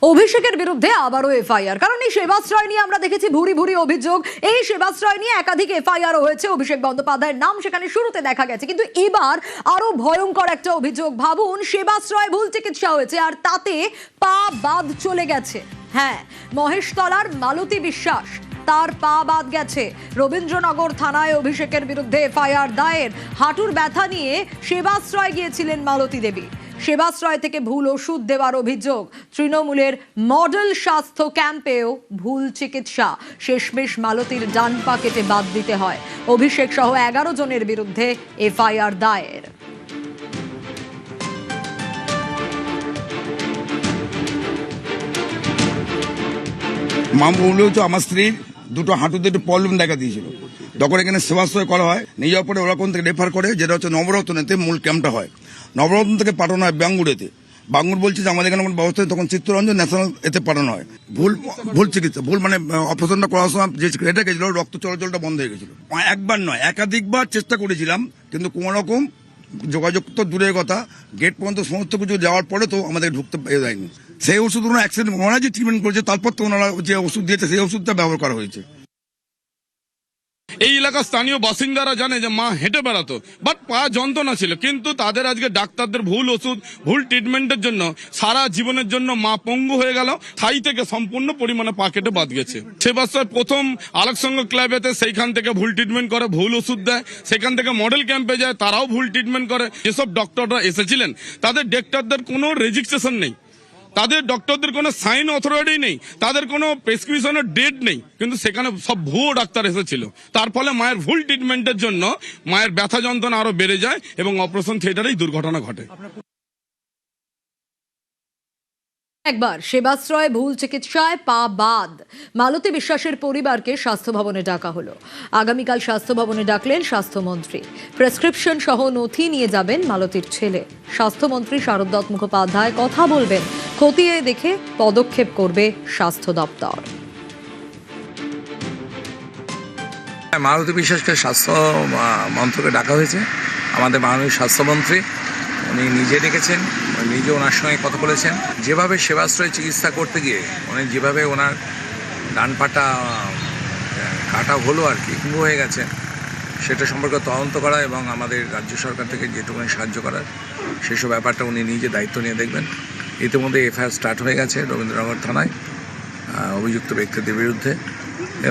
অভিষেকের বিরুদ্ধে আবারও এফআইআর, কারণ এই সেবাশ্রয় নিয়ে আমরা দেখেছি ভুরি ভুরি অভিযোগ। এই সেবাশ্রয় নিয়ে একাধিক এফআইআর হয়েছে, অভিষেক বন্দ্যোপাধ্যায়ের নাম সেখানে শুরুতে দেখা গেছে, কিন্তু এবার আরো ভয়ঙ্কর একটা অভিযোগ। ভাবুন, সেবাশ্রয় ভুল চিকিৎসা হয়েছে আর তাতে পা বাদ চলে গেছে। হ্যাঁ, মহেশতলার মালতী বিশ্বাস, তার পা বাদ গেছে। রবীন্দ্রনগর থানায় অভিষেকের বিরুদ্ধে এফআইআর দায়ের। হাঁটুর ব্যথা নিয়ে সেবাশ্রয় গিয়েছিলেন মালতী দেবী। সেবাশ্রয় থেকে ভুল ওষুধ দেওয়ার অভিযোগ। তৃণমূলের মডেল স্বাস্থ্য ক্যাম্পেও ভুল চিকিৎসা। শেষমেশ মালতীর ডান পা কেটে বাদ দিতে হয়। অভিষেক সহ 11 জনের বিরুদ্ধে এফআইআর দায়ের। মাম বললে হচ্ছে আমার স্ত্রীর দুটো হাঁটুতে একটু প্রবলেম দেখা দিয়েছিল, তখন এখানে সেবাশ্রয় করা হয়। নিয়ে যাওয়ার পরে ওরা কোন থেকে রেফার করে, যেটা হচ্ছে নবরত্নেতে মূল ক্যাম্পটা হয়। নবরত্ন থেকে পাঠানো হয় বাঙ্গুরেতে। বাঙ্গুর বলছে যে আমাদের এখানে কোনো ব্যবস্থা নেই, তখন চিত্তরঞ্জন ন্যাশনাল এতে পাঠানো হয়। ভুল চিকিৎসা, ভুল মানে অপারেশনটা করার সময় যে এটা গেছিল, রক্ত চলাচলটা বন্ধ হয়ে গেছিল। একবার নয়, একাধিকবার চেষ্টা করেছিলাম, কিন্তু কোনো রকম যোগাযোগ তো দূরের কথা, গেট পর্যন্ত সমস্ত কিছু যাওয়ার পরে তো আমাদের ঢুকতে দেয়নি। সেই ওষুধ ওনারা অ্যাক্সিডেন্ট ওনারা যে ট্রিটমেন্ট করেছে, তারপর তো ওনারা যে ওষুধ দিয়েছে সেই ওষুধটা ব্যবহার করা হয়েছে। এই এলাকার স্থানীয় বাসিন্দারা জানে যে মা হেঁটে বেড়াতো, বাট পা যন্ত্রণা ছিল, কিন্তু তাদের আজকে ডাক্তারদের ভুল ওষুধ, ভুল ট্রিটমেন্টের জন্য সারা জীবনের জন্য মা পঙ্গু হয়ে গেল। থাই থেকে সম্পূর্ণ পরিমাণে পা কেটে বাদ গেছে। সেবাশ্রয় প্রথম আলোকসংঘ ক্লাবেতে সেইখান থেকে ভুল ট্রিটমেন্ট করে, ভুল ওষুধ দেয়। সেখান থেকে মডেল ক্যাম্পে যায়, তারাও ভুল ট্রিটমেন্ট করে। যেসব ডক্টররা এসেছিলেন তাদের ডাক্তারদের কোনো রেজিস্ট্রেশন নেই, তাদের ডক্টরদের কোনো সাইন অথরিটি নেই, তাদের কোনো প্রেসক্রিপশনের ডেট নেই, কিন্তু সেখানে সব ভুয়ো ডাক্তার এসেছিল। তার ফলে মায়ের ভুল ট্রিটমেন্টের জন্য মায়ের ব্যথা যন্ত্রণা আরো বেড়ে যায় এবং অপারেশন থিয়েটারেই দুর্ঘটনা ঘটে। একবার সেবাশ্রয় ভুল চিকিৎসায় পা বাদ। মালতী বিশ্বাসের পরিবারকে স্বাস্থ্য ভবনে ডাকা হলো। আগামীকাল স্বাস্থ্য ভবনে ডাকলেন স্বাস্থ্যমন্ত্রী। প্রেসক্রিপশন সহ নথি নিয়ে যাবেন মালতীর ছেলে। স্বাস্থ্যমন্ত্রী শারদ দত্ত মুখোপাধ্যায় কথা বলবেন, খতিয়ে দেখে পদক্ষেপ করবে স্বাস্থ্য দপ্তর। মালতী বিশ্বাসকে স্বাস্থ্য মন্ত্রকে ডাকা হয়েছে। আমাদের মাননীয় স্বাস্থ্যমন্ত্রী উনি নিজে ডেকেছেন, নিজে ওনার সঙ্গে কথা বলেছেন। যেভাবে সেবাশ্রয় চিকিৎসা করতে গিয়ে উনি যেভাবে ওনার ডান পাটা কাটা হলো আর কি, ভুল হয়ে গেছে, সেটা সম্পর্কে তদন্ত করা এবং আমাদের রাজ্য সরকার থেকে যেটুকুনি সাহায্য করার সেসব ব্যাপারটা উনি নিজে দায়িত্ব নিয়ে দেখবেন। ইতিমধ্যে এফআইআর স্টার্ট হয়ে গেছে রবীন্দ্রনগর থানায় অভিযুক্ত ব্যক্তিদের বিরুদ্ধে,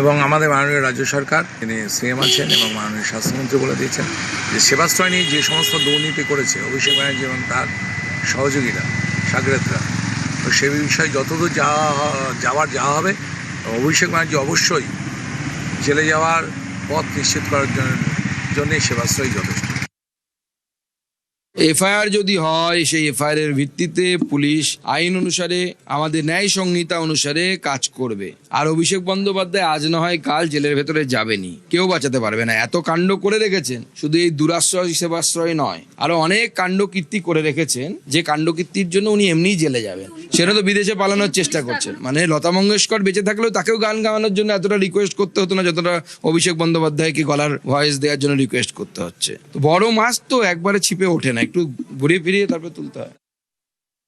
এবং আমাদের মাননীয় রাজ্য সরকার তিনি সিএম আছেন এবং মাননীয় স্বাস্থ্যমন্ত্রী বলে দিয়েছেন যে সেবাশ্রয় নিয়ে যে সমস্ত দুর্নীতি করেছে অভিষেক ব্যানার্জি এবং তার সহযোগীরা সাগরেতরা, তো সে বিষয়ে যতদূর যাওয়া হবে, অভিষেক ব্যানার্জি অবশ্যই জেলে যাওয়ার পথ নিশ্চিত করার জন্য সেবাশ্রয় যথেষ্ট। এফআইআর যদি হয়, সেই এফআইআর এর ভিত্তিতে পুলিশ আইন অনুসারে, আমাদের ন্যায় সংহিতা অনুসারে কাজ করবে। আর অভিষেক বন্দ্যোপাধ্যায় আজ না হয় কাল জেলের ভেতরে যাবেনি, কেউ বাঁচাতে পারবে না। এত কাণ্ড করে রেখেছেন, শুধু এই দুরাশ্রয় সেবাশ্রয় নয়, আরো অনেক কাণ্ডকীর্তি করে রেখেছেন, যে কাণ্ডকীর্তির জন্য উনি এমনিই জেলে যাবেন। সেটা তো বিদেশে পালানোর চেষ্টা করছেন। মানে লতা মঙ্গেশকর বেঁচে থাকলেও তাকেও গান গাওয়ানোর জন্য এতটা রিকোয়েস্ট করতে হতো না, যতটা অভিষেক বন্দ্যোপাধ্যায়কে গলার ভয়েস দেওয়ার জন্য রিকোয়েস্ট করতে হচ্ছে। তো বড় মাছ তো একবারে ছিপে ওঠে না, একটু ঘুরিয়ে ফিরিয়ে তারপরে তুলতে হয়।